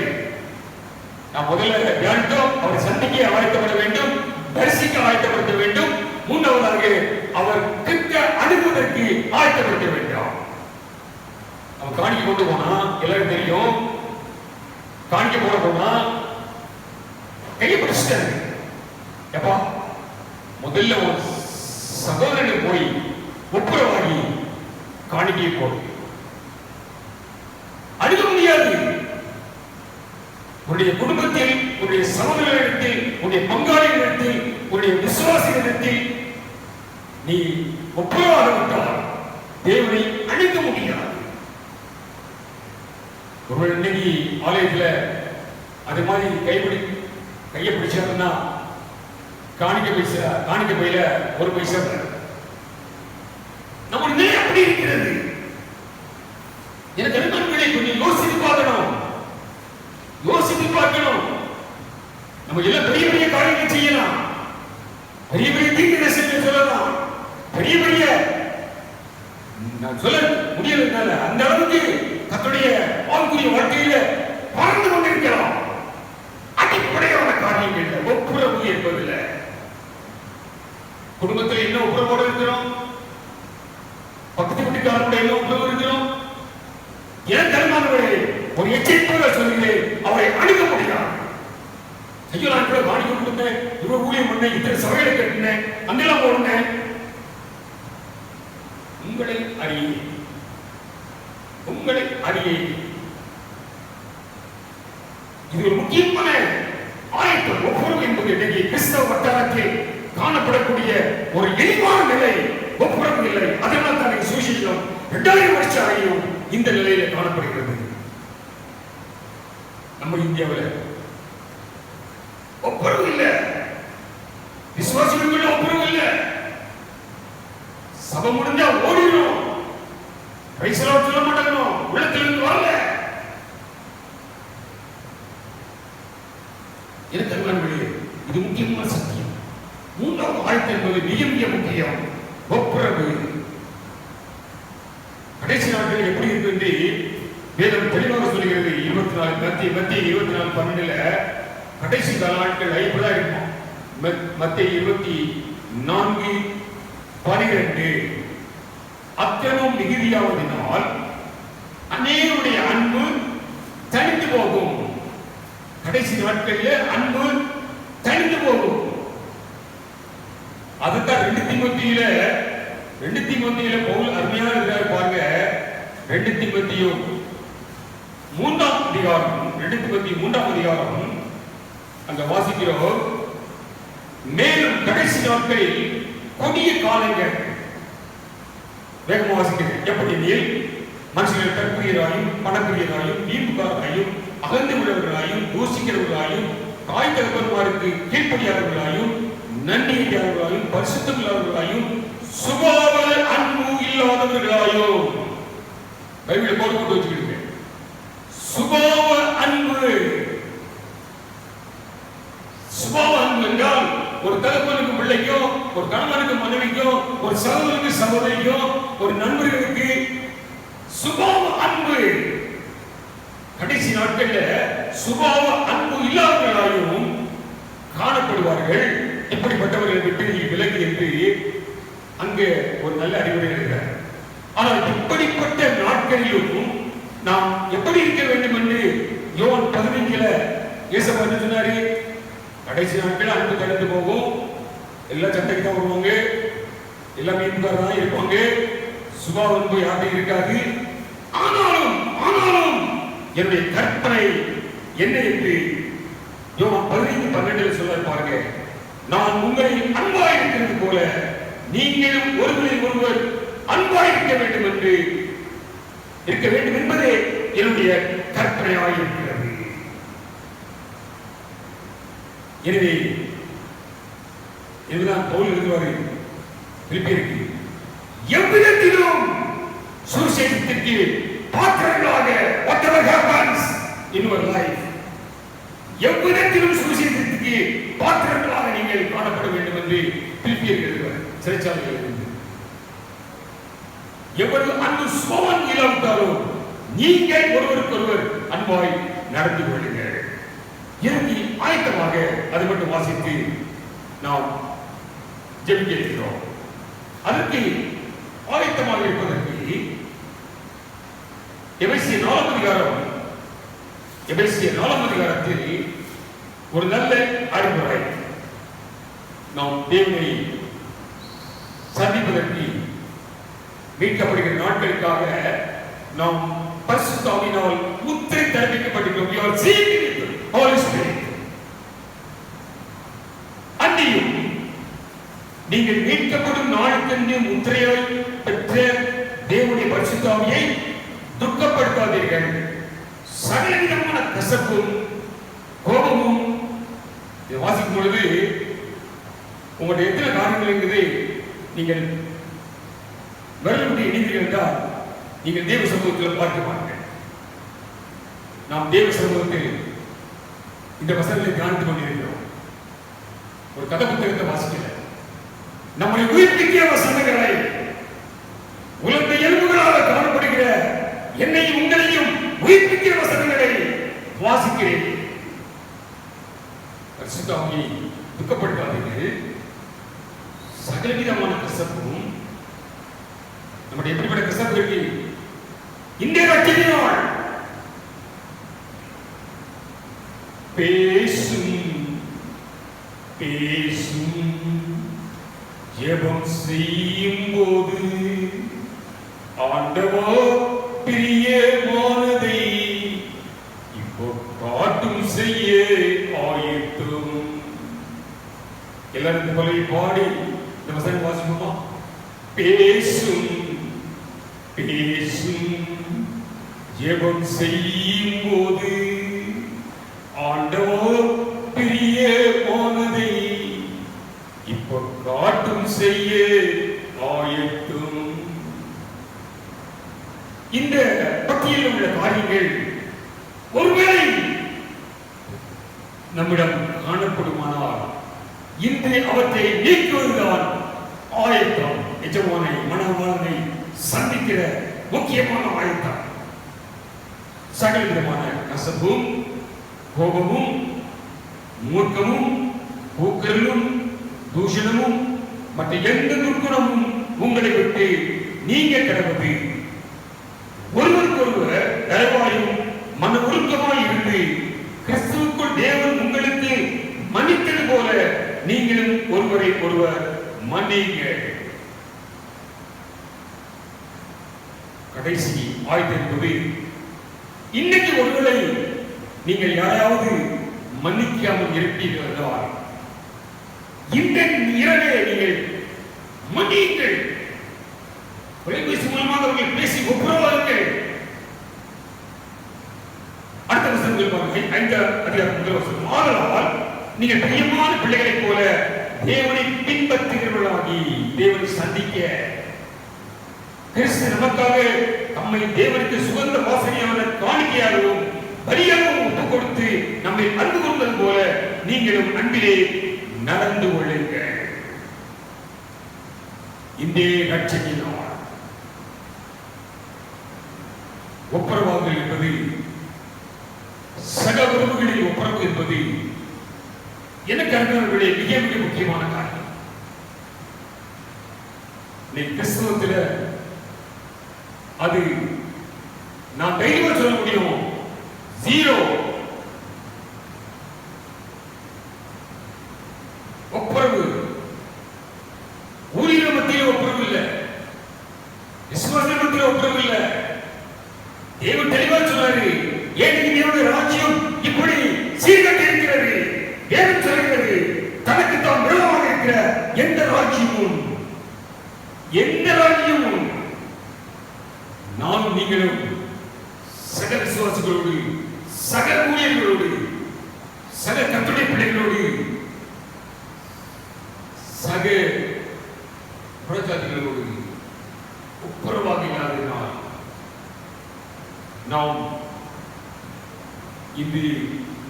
நாம் முதல்ல தியானித்தோம், அவரை சந்திக்க ஆயத்தப்பட வேண்டும், தரிசிக்க ஆயத்தப்படுத்த வேண்டும். மூன்றாவதாக, அவர் கிட்ட அணுகுவதற்கு ஆயத்தப்படுத்த வேண்டாம். நம்ம காணிக்கை கொண்டு போனா எல்லாரும் தெரியும். காணிக்கை போட போனா கையை பிடிச்சிட்டாரு. எப்பா முதல்ல ஒரு சகோதரனுக்கு போய் ஒப்புரவாகி காணிக்கையை போடு. அணுக முடியாது. உன்னுடைய குடும்பத்தில், உன்னுடைய சகோதரர்களிடத்தில், உன்னுடைய பங்காளிகளிடத்தில், உன்னுடைய விசுவாசிகளிடத்தில் நீ ஒப்புரவாக விட்டால் தேவனை அணுக முடியாது. ஒரு இன்னைக்கு ஆலயத்துல அது மாதிரி கையை பிடிச்சாருன்னா காணிக்க பையில ஒரு பைசா நம்ம நிலை அப்படி இருக்கிறது. எனக்கு நண்பர்களை கொஞ்சம் யோசித்து பார்க்கணும். நம்ம எல்லாம் பெரிய பெரிய காரியங்கள் செய்யலாம், பெரிய பெரிய தீர்க்க தரிசனங்கள் சொல்லலாம், பெரிய நான் சொல்ல முடியல. அந்த அளவுக்கு கர்த்தருடைய ஆவிக்குரிய வாழ்க்கையில பறந்து கொண்டிருக்கலாம். அடிப்படையான காரியங்கள் ஒப்புரவு என்பதில்லை. குடும்பத்தில் என்ன ஒப்புரவோடு இருக்கிறோம்? பக்கத்து வீட்டுக்காரனுடைய என்ன ஒப்புரவு இருக்கிறோம்? ஏன் தருமானவர்களே, ஒரு எச்சரிப்பாக சொல்கிறேன், அவரை அணுக முடியாது. ஐயோ, நான் கூட வாணிக்கு கொடுத்தேன், இவ்வளவு ஊழியம் பண்ணேன், இத்தனை சபைகளை கட்டினேன், அங்கெல்லாம் போனேன். உங்களை அறியே இது ஒரு முக்கியமான ஆயத்தம். ஒப்புரவு என்பது இன்றைக்கு கிறிஸ்தவ வட்டாரத்தில் காணப்படக்கூடிய ஒரு இழிவான நிலை. ஒப்புரவு இல்லை. அதனால் தான் சுவிசேஷம் 2000 வருஷம் ஆகியும் இந்த நிலையில காணப்படுகிறது. நம்ம இந்தியாவில் ஒப்புரவு இல்ல, விசுவாசிகளுக்குள்ள ஒப்புரவு இல்ல. சபை முடிஞ்சா ஓடிடும், பைசலா சொல்ல மாட்டேங்கிறோம், உள்ளத்திலிருந்து வரல. இது முக்கியமான சத்தியம். மூன்றாவது ஆயத்து என்பது மிக மிக முக்கியம். ஒப்புரவு. கடைசி நாட்கள் எப்படி இருக்கு என்று வேதம் தெளிவாக சொல்லுகிறது. 24 மத்திய 24:12 கடைசி கால நாட்கள் இப்படிதான் இருக்கும். மத்திய 24:12 அத்தனம் மிகுதியாவதினால் அநேகருடைய அன்பு தனிந்து போகும். கடைசி நாட்களில் அன்பு தனிந்து போகும். அதுதான் 2 தீமோத்தேயுல பவுல் அருமையாக இருக்கிறார் பாருங்க. 2 தீமோத்தேயு 3ஆம் அதிகாரம், 2 தீமோத்தேயு 3ஆம் அதிகாரம் அங்க வாசிக்கிறோம். மேலும் கடைசி நாட்களில் கொடிய காலங்கள், வேகமாக வாசிக்கிறேன். எப்படி எனில் மனுஷர்கள் தற்பிரியராயும் பணப்பிரியராயும் வீம்புக்காரராயும் அகந்து உள்ளவர்களாயும் தூசிக்கிறவர்களாயும் தாய் தகப்பன்மாருக்கு கீழ்ப்படியாதவர்களாயும் நன்றியாளர்களாயும் பரிசுத்தம் இல்லாதவர்களாயும் சுபாவ அன்பு இல்லாதவர்களாயும், பைபிளை போட்டு வச்சுக்கிட்டு சுபாவ அன்பு. சுபாவ அன்பு என்றால் ஒரு தகப்பனுக்கு பிள்ளைக்கும், ஒரு கணவனுக்கு மனைவிக்கும், ஒரு சகோதரனுக்கு சகோதரிக்கும், ஒரு நண்பர்களுக்கு சுபாவ அன்பு. கடைசி நாட்கள்ல சுபாவ அன்பு இல்லாதவர்களாயும் காணப்படுவார்கள். இப்படிப்பட்டவர்களை விட்டு நீ விலகி என்று அங்கே ஒரு நல்ல அறிவுரை இருக்கிறார். ஆனால் இப்படிப்பட்ட நாட்களிலும் நாம் எப்படி இருக்க வேண்டும் என்று யோவான் 15 இயேசு சொன்னாரு. கடைசி நாட்கள் அன்பு கடந்து போகும், எல்லாம் சண்டைக்கு தான் வருவாங்க, எல்லாம் மீன்காரர் தான் இருப்பாங்க, சுபாவ அன்பு யாரும் இருக்காது. ஆனாலும் என்னுடைய கற்பனை என்ன என்று யோவான் 15:12 சொல்ல பாருங்க. நான் உங்களை அன்பாய் இருக்கிறது போல நீங்களும் ஒருவரை ஒருவர் அன்பாய் இருக்க வேண்டும் என்பதே என்னுடைய கற்பனையாக இருக்கிறது. எனவே இதுதான் பவுல் எழுதுவாரு பிலிப்பியருக்கு, எவ்விதத்திலும் சுவிசேஷத்திற்கு பாத்திரங்களாக whatever happens in your life, எவ்விதத்திலும் சுவிசேஷத்திற்கு பாத்திரங்களாக நீங்கள் காணப்பட வேண்டும் என்று பிலிப்பியருக்கு எழுதுவார். சிறைச்சாலையில் இருந்து எவ்வளவு அன்பு சுபாவம் இல்லாவிட்டாலும் நீங்கள் ஒருவருக்கொருவர் அன்பாய் நடந்து கொள்ளுங்கள். இறுதி ஆயத்தமாக அது மட்டும் வாசித்து நாம் ஜெபிக்க இருக்கிறோம். அதற்கு ஆயத்தமாக இருப்பதற்கு எபேசியர் 4ஆம் அதிகாரத்தில் ஒரு நல்ல அறிவுரை. நாம் தேவனை சந்திப்பதற்கு மீட்கப்படுகிற நாட்களுக்காக நாம் பரிசுத்த ஆவியினால் முத்திரை தரிப்பிக்கப்பட்டிருக்கிறோம். அன்றியும் நீங்கள் மீட்கப்படும் நாளுக்கென்று முத்திரையாய் பெற்ற தேவனுடைய பரிசுத்த ஆவியை துக்கப்படுத்தாதீர்கள். சகலவிதமான கசப்பும் கோபமும் வாசிக்கும் பொழுது உங்களுடைய எத்தனை காரியங்கள் என்பதை நீங்கள் விரலுடைய இணைந்தீர்கள் என்றால் நீங்கள் தேவ சமூகத்தில் பார்க்க மாட்டீர்கள். நாம் தேவ சமூகத்தில் இந்த வசனங்களை தியானித்துக் கொண்டிருக்கிறோம். ஒரு கதை புத்தகத்தை வாசிக்கல, நம்முடைய உயிர்ப்பிக்கிற வசனங்களை உலக எலும்புகளாக காணப்படுகிற என்னையும் உங்களையும் உயிர்ப்பிக்கிற வசனங்களை வாசிக்கிறேன். பரிசுத்த ஆவியை துக்கப்படுத்தாதீர்கள். சகலவிதமான கசப்பும், நம்முடைய எப்படிப்பட்ட கசப்பு இருக்கு இந்த ரட்சிப்பினால் பேசும் ஜெபம் செய்யும் போது ஆண்டவா பிரியமானதை இப்போ காட்டும் செய்ய ஆயத்தம். எல்லாரும் போல பாடி இந்த வசனம் வாசிப்போமா? பேசும் ஜெபம் செய்யும் போது ஆண்டவா பிரிய நம்மிடம் காணப்படுமானால் இன்று அவற்றை நீக்குவதுதான் ஆயத்தம். எஜமானை மணவாளனை சந்திக்கிற முக்கியமான ஆயத்தம். சகல விதமான கசப்பும், கோபமும், மூர்க்கமும், கூக்குரலும், தூஷணமும் மற்ற எந்த துர்க்குணமும் உங்களை விட்டு நீங்க கிடப்பது. ஒருவருக்கொருவர் தயவாயும் மன உருக்கமாய் இருந்து கிறிஸ்துவுக்குள் தேவன் உங்களுக்கு மன்னித்தது போல நீங்களும் ஒருவரை ஒருவர் மன்னிங்க. கடைசி ஆயத்தம் என்பது, இன்னைக்கு ஒருவேளை நீங்கள் யாராவது மன்னிக்காமல் இருப்பீர்கள் என்றால் இந்த இரவே நீங்கள் மன்னியுங்கள். தொலைபேசி மூலமாக அவர்கள் பேசி ஒப்புரவாருங்கள். அடுத்த வசனங்கள் பாருங்கள். 5ஆம் அதிகாரம் 1 வசனம். ஆதலால் நீங்கள் பிரியமான பிள்ளைகளைப் போல தேவனை பின்பற்றுகிறவர்களாகி தேவனை சந்திக்க கிறிஸ்து நமக்காக நம்மை தேவனுக்கு சுகந்த வாசனையான காணிக்கையாகவும் பலியாகவும் ஒப்புக் கொடுத்து நம்மை அன்பு கொண்டது போல நீங்களும் அன்பிலே நடந்து கொள்ளுங்கள். இந்த ரட்சையினால் ஒப்புரவாகுதல் என்பது, சக உறவுகளில் ஒப்புரவு என்பது எனக்கு அன்பர்களே மிக மிக முக்கியமான காரியம். கிறிஸ்தவத்தில் அது நான் தைரியமா சொல்ல முடியும், 0. ஒப்புரவு ஊழியர் மத்தியில் ஒப்புரவு இல்லை, விசுவாச மத்தியில் ஒப்புரவு இல்லை. தேவன் தெளிவா சொன்னாரு, ஏன் தேவனுடைய ராஜ்யம் இப்படி சீர்கட்டி இருக்கிறது. தேவன் சொல்கிறது, தனக்கு தான் விரோதமாக இருக்கிற எந்த ராஜ்யமும் நானும் நீங்களும் சக விசுவாசிகளோடு, சக ஊழியர்களோடு, சக கர்த்தருடைய பிள்ளைகளோடு, சக புறஜாதிகளோடு ஒப்புரவாக இல்லாததினால் நாம் இது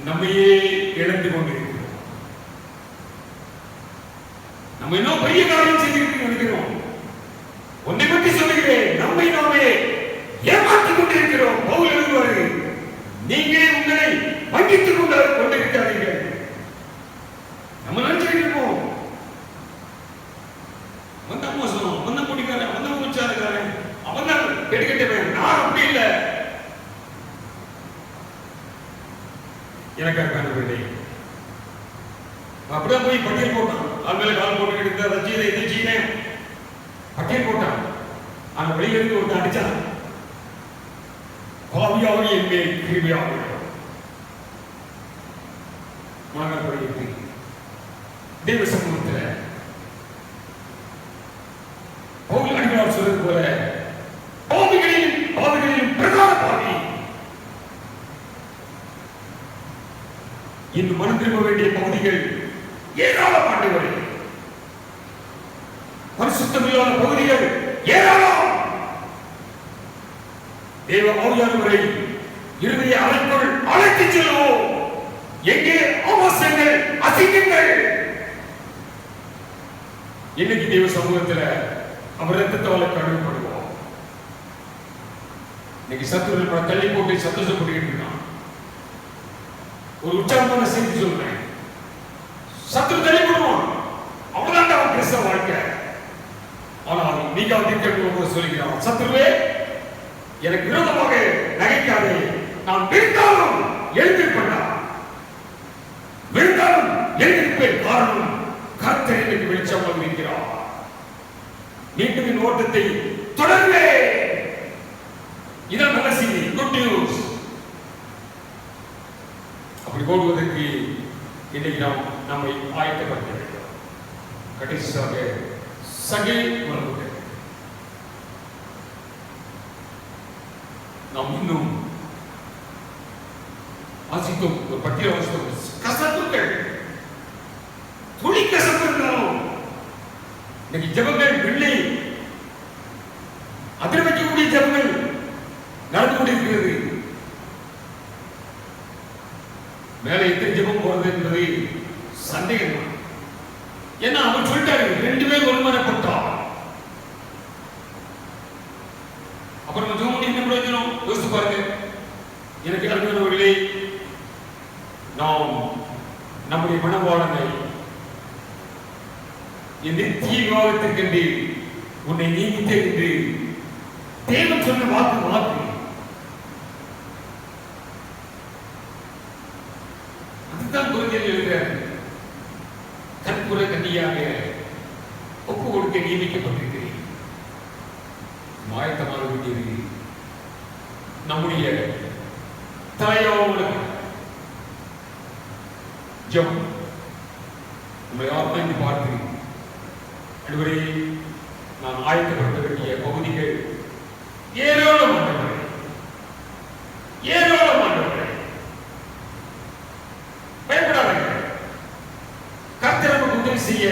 நம்மையே இழந்து கொண்டிருக்கிறோம். நம்ம இன்னும் பெரிய காரியம் செய்திருக்கிறோம் நினைக்கிறோம். ஒன்றை பற்றி சொல்லுகிறேன், நம்மை நாமே ஏமாற்றிக் கொண்டிருக்கிறோம். பவுல் எழுதுவாரு, நீங்களே உங்களை வஞ்சித்துக் கொண்டிருக்காதீர்கள். நம்ம நினைச்சிருக்கோம், அவன் தான் மோசம், அவன் தான் குடிக்காரன், அவன் தான் உச்சாரக்காரன், அவன் தான் கெடுக்கட்டவன். நான் அப்படி இல்லை. எனக்கான வேலை அப்படியே போய் பட்டியல் போட்டான். அது மேல கால் போட்டு எடுத்த ரஜினை இது சீனே பட்டியல் போட்டான். அந்த வெளியிலிருந்து ஒருத்தன் அடிச்சான், பாவியாவே என் மேல் கிருபையாக மனப்படி தேவ சமூகத்தில் பவுல் அடிகளார் சொல்றது போல பாவிகளிலும் பிரதான பாவி இன்னும் மனம் திரும்ப வேண்டிய பகுதிகள் ஏராளம். ஆண்டவரே, பரிசுத்தமில்லாத பகுதிகள் ஏராளம். தேவ ஆவியானவரை இருதய அறைக்குள் அழைத்துச் செல்வோம். எங்கே அவசியங்கள், அசிங்கங்கள், இன்னைக்கு தேவ சமூகத்தில் அவர் ரத்தத்தால கழுவப்படுவோம். இன்னைக்கு சத்துரு தள்ளி போட்டு சந்தோஷப்பட்டு இருக்கான். ஒரு உற்சாகமான செய்தி சொல்றேன், சத்துரு தள்ளி போடுவான், அவ்வளவுதான் அவன் கிறிஸ்தவ வாழ்க்கை. ஆனால் நீங்க தீர்க்க சொல்கிறான், சத்துருவே எனக்கு விரோதமாக நகைக்காதே, நான் விழுந்தாலும் எழுந்திருப்பேன், விழுந்தாலும் எழுந்திருப்பேன். காரணம் கர்த்தர் எனக்கு வெளிச்சமாக இருக்கிறார். மீண்டும் என் ஓட்டத்தை தொடர்வே. இதான் நல்ல செய்தி, குட் நியூஸ். அப்படி ஓடுவதற்கு இன்னைக்கு நாம் நம்மை ஆயத்தப்படுத்த வேண்டும். கடைசியாக சகை உணர்வு. நாம் இன்னும் வாசித்தோம், ஒரு பட்டியல் வாசித்தோம். கசப்புகள், துளி கசப்பு இருந்தாலும் இன்னைக்கு ஜபங்கள் வெள்ளை அதிர வைக்கக்கூடிய ஜபங்கள் நடந்து கொண்டிருக்கிறது. மேலே எத்தனை ஜெபம் போறது என்பது சந்தேகம் தான். ஏன்னா அவர் சொல்லிட்டாரு 2 பேர் ஒருமனப்பட்டார். அப்புறம் ஜெபம் பண்ணி என்ன பிரயோஜனம்? யோசித்து பாருங்க. எனக்கு அருமையானவர்களே, நாம் நம்முடைய மனவாளனை இந்த நித்திய விவாதத்திற்கென்று உன்னை நியமித்தேன் என்று தேவன் சொன்ன வாக்கு அதுதான் குருஜன் எழுதுகிறார். கற்புற கன்னியாக ஒப்பு கொடுக்க நியமிக்கப்பட்டிருக்கிறேன். ஆயத்தமாக வேண்டியது நம்முடைய தாயோடு ஜெபம். நம்மை ஆராய்ந்து பார்த்து, ஆண்டவரே, நான் ஆயத்தப்படுத்த வேண்டிய பகுதிகள் ஏராளமானவர்கள், பயப்படாதீர்கள். கர்த்தர் நமக்கு உதவி செய்ய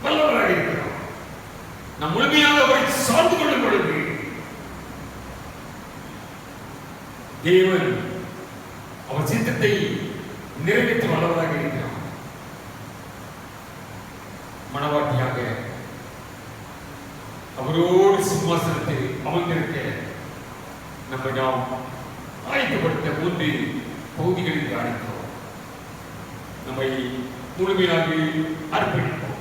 வல்லவராக இருக்கிறார். நாம் முழுமையாக அவரை சார்ந்து கொள்ளும் பொழுது தேவன் அவர் சித்தத்தை நிறைவேற்ற வல்லவராக இருக்கிறார். மனவாட்டியாக அவரோடு சிம்மாசனத்தில் அமர்ந்திருக்க நம்மை நாம் ஆயத்தப்படுத்த 3 பகுதிகளில் காணிக்கிறோம். நம்மை முழுமையாக அர்ப்பணிப்போம்.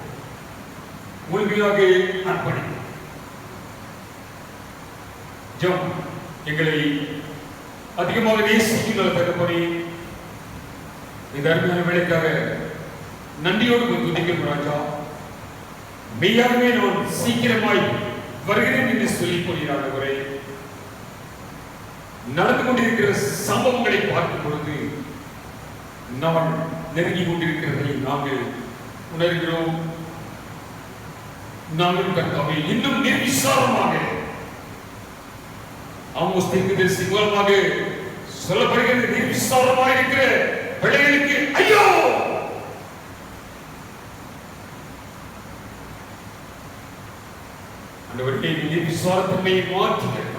ஜெபம். எங்களை அதிகமாக நேசிக்கும் நல்ல தகப்பனே, இந்த அருமையான வேலைக்காக நன்றியோடு துதிக்கும் ராஜா. மெய்யாகவே நான் சீக்கிரமாய் வருகிறேன் என்று சொல்லிக் கொள்கிறார்களே. நடந்து கொண்டிருக்கிற சம்பவங்களை பார்க்கும் பொழுது நான் நெருங்கி கொண்டிருக்கிறதை நாங்கள் உணர்கிறோம். நாங்கள் கர்த்தாவே இன்னும் நிர்விசாரமாக ஆமோஸ் தீர்க்கதரிசி மூலமாக சொல்லப்படுகிறது, நிர்விசாரமாக இருக்கிற பிள்ளைகளுக்கு ஐயோ! ஆண்டவரே, நிர்விசாரத்தன்மையை மாற்றுகிறார்.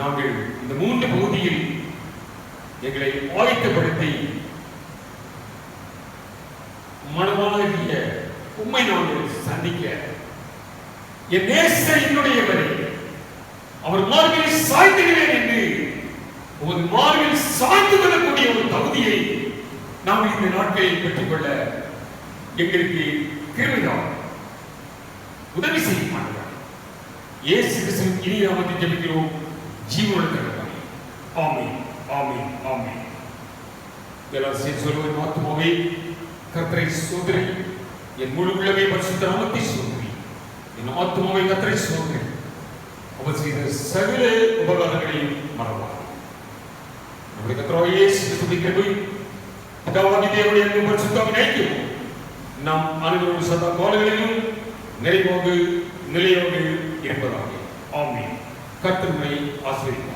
நாங்கள் இந்த 3 பகுதியில் எங்களை ஆயத்தப்படுத்தி மனமாகிய உண்மை நாங்கள் சந்திக்க என் நேசர் என்னுடையவரே, அவர் மார்பில் சாய்ந்துகிறேன் என்று ஒரு மார்பில் சாய்ந்து கொள்ளக்கூடிய ஒரு தகுதியை நாம் இந்த நாட்களில் பெற்றுக்கொள்ள எங்களுக்கு கிருபைதான் உதவி செய்ய மாட்டார். இயேசு கிறிஸ்துவின் இனிய நாமத்தில் ஜெபிக்கிறோம். ஜீவனுள்ள தகப்பனே. ஆமென், ஆமென், ஆமென். எல்லாரும் சேர்ந்து சொல்லுவோம். ஆத்துமாவே கர்த்தரை ஸ்தோத்திரி, என் முழு உள்ளமே பரிசுத்த நாமத்தை ஸ்தோத்திரி. என் ஆத்துமாவை கர்த்தரை ஸ்தோத்திரி, அவர் செய்த சகல உபகாரங்களையும் மறவார். நம்முடைய கர்த்தராகிய இயேசு கிறிஸ்துவின் கிருபை, பிதாவாகிய தேவனுடைய அன்பும் பரிசுத்தமும் ஐக்கியமும் நாம் அனைவரும் சதா காலங்களிலும் நிறைவாக நிலையாக இருப்பதாக. ஆமென். கர்த்தர் உங்களை ஆசீர்வதிப்பார்.